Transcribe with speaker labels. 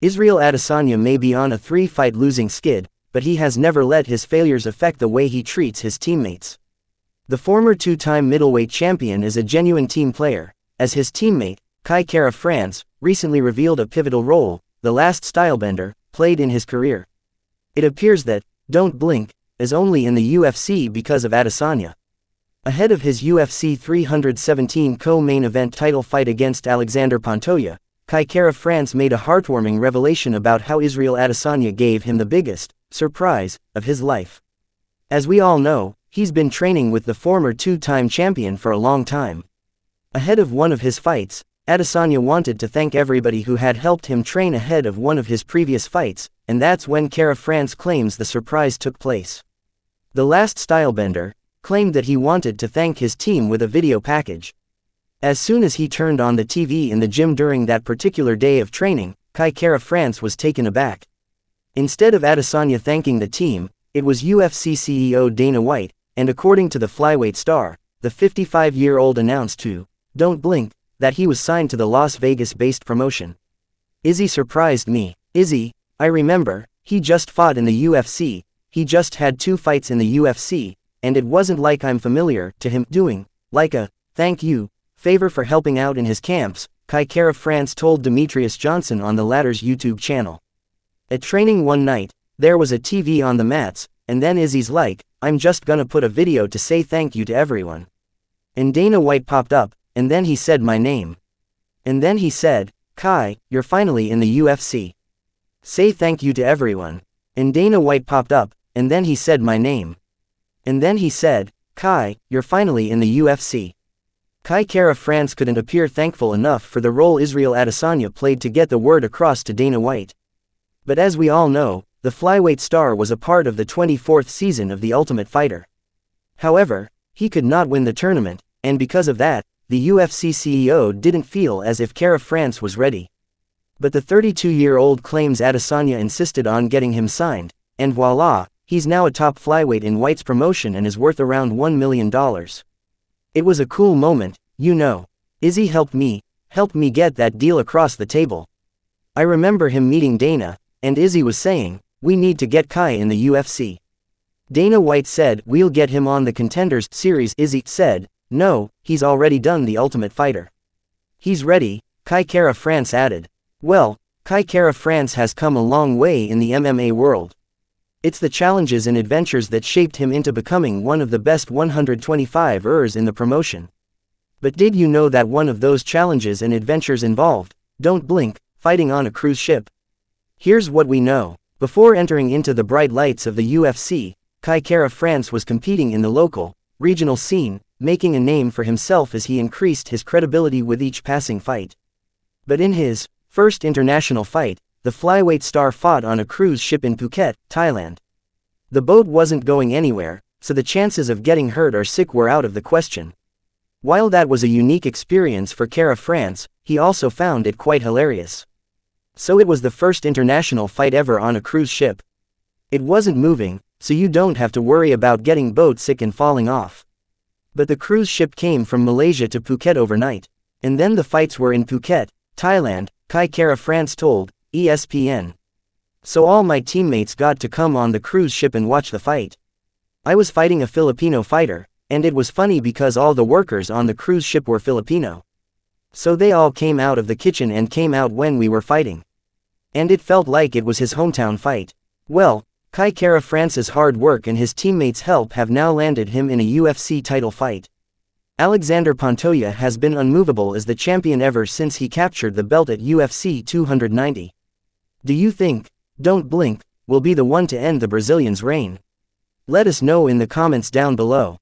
Speaker 1: Israel Adesanya may be on a 3-fight losing skid, but he has never let his failures affect the way he treats his teammates. The former 2-time middleweight champion is a genuine team player, as his teammate, Kai Kara-France, recently revealed a pivotal role the Last Stylebender played in his career. It appears that "Don't Blink" is only in the UFC because of Adesanya. Ahead of his UFC 317 co-main event title fight against Alexandre Pantoja, Kai Kara-France made a heartwarming revelation about how Israel Adesanya gave him the biggest surprise of his life. As we all know, he's been training with the former 2-time champion for a long time. Ahead of one of his fights, Adesanya wanted to thank everybody who had helped him train ahead of one of his previous fights, and that's when Kara-France claims the surprise took place. The Last Stylebender claimed that he wanted to thank his team with a video package. As soon as he turned on the TV in the gym during that particular day of training, Kai Kara-France was taken aback. Instead of Adesanya thanking the team, it was UFC CEO Dana White, and according to the flyweight star, the 55-year-old announced to "Don't Blink" that he was signed to the Las Vegas-based promotion. "Izzy surprised me. Izzy, I remember, he just fought in the UFC, he just had 2 fights in the UFC, and it wasn't like I'm familiar to him doing, like a thank you favor for helping out in his camps," Kai Kara-France told Demetrius Johnson on the latter's YouTube channel. "At training one night, there was a TV on the mats, and then Izzy's like, I'm just gonna put a video to say thank you to everyone. And Dana White popped up, and then he said my name. And then he said, Kai, you're finally in the UFC. Say thank you to everyone. And Dana White popped up, and then he said my name. And then he said, Kai, you're finally in the UFC." Kai Kara-France couldn't appear thankful enough for the role Israel Adesanya played to get the word across to Dana White. But as we all know, the flyweight star was a part of the 24th season of The Ultimate Fighter. However, he could not win the tournament, and because of that, the UFC CEO didn't feel as if Kara-France was ready. But the 32-year-old claims Adesanya insisted on getting him signed, and voila, he's now a top flyweight in White's promotion and is worth around $1 million. "It was a cool moment, you know. Izzy helped me get that deal across the table. I remember him meeting Dana, and Izzy was saying, we need to get Kai in the UFC. Dana White said, we'll get him on the Contenders series. Izzy said, no, he's already done The Ultimate Fighter. He's ready," Kai Kara-France added. Well, Kai Kara-France has come a long way in the MMA world. It's the challenges and adventures that shaped him into becoming one of the best 125ers in the promotion. But did you know that one of those challenges and adventures involved, don't blink, fighting on a cruise ship? Here's what we know. Before entering into the bright lights of the UFC, Kai Kara-France was competing in the local, regional scene, making a name for himself as he increased his credibility with each passing fight. But in his first international fight, the flyweight star fought on a cruise ship in Phuket, Thailand. The boat wasn't going anywhere, so the chances of getting hurt or sick were out of the question. While that was a unique experience for Kara-France, he also found it quite hilarious. So it was the first international fight ever on a cruise ship. It wasn't moving, so you don't have to worry about getting boat sick and falling off. But the cruise ship came from Malaysia to Phuket overnight. And then the fights were in Phuket, Thailand, Kai Kara-France told ESPN. So all my teammates got to come on the cruise ship and watch the fight. I was fighting a Filipino fighter, and it was funny because all the workers on the cruise ship were Filipino. So they all came out of the kitchen and came out when we were fighting. And it felt like it was his hometown fight. Well, Kai Kara-France's hard work and his teammates' help have now landed him in a UFC title fight. Alexandre Pantoja has been unmovable as the champion ever since he captured the belt at UFC 290. Do you think, don't blink, will be the one to end the Brazilian's reign? Let us know in the comments down below.